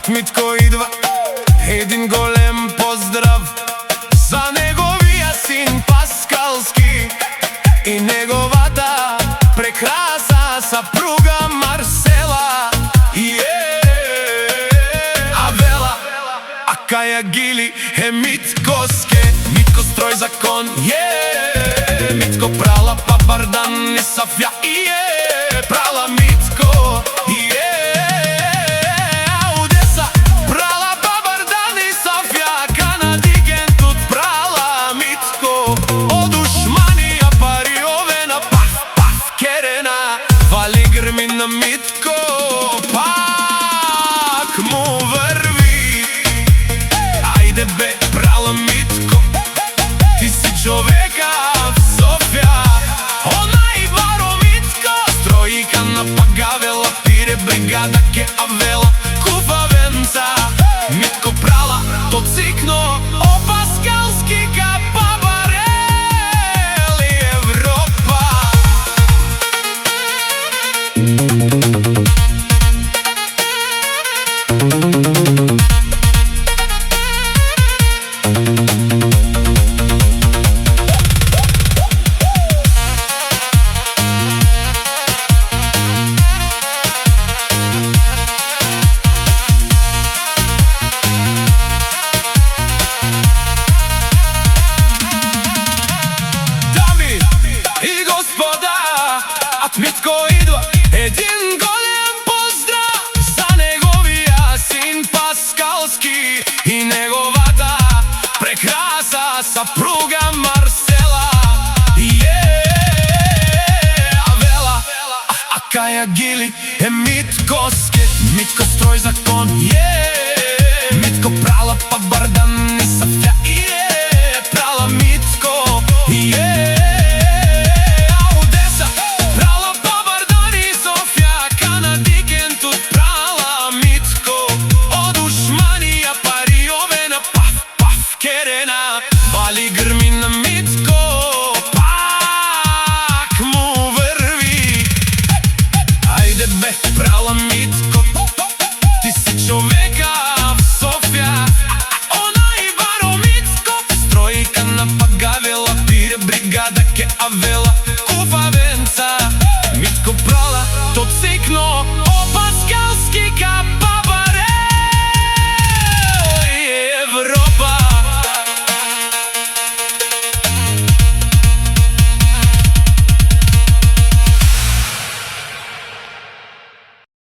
Митко идва, един голем поздрав за неговия син Паскалски и неговата прекрасна съпруга Марсела. Авела, а кая гили е Миткоске. Митко строй закон, Митко прала па Бардан и София, прала Митко, Одеса прала па Бардан и София, Канадиген тут прала Митко, од Ушманија Париовена, паф, Керена, вали грми на Митко, пак му върви. Ајде бе, прала Митко, ти си човека в Софија, онај баро Митко, строика на Пагавела, пире бригада ке Авела, куфавенца. Митко прала, то цикно, о Паскалски ка Пабарели Европа. Митко идва, един голем поздрав за неговия син Паскалски и неговата прекрасна съпруга Марсела. Авела, а кая гили е Миткоске. Митко строй закон, Митко прала па Бардан и София, прала Митко, Керена, вали грми на Митко, пак му върви. Ајде бе, прала Митко, ти си човека в Софија, онај баро Митко, стройка на Пагавела, пире бригада ке Авела, куфавенца. Митко прала, то цикно, о Паскалски ка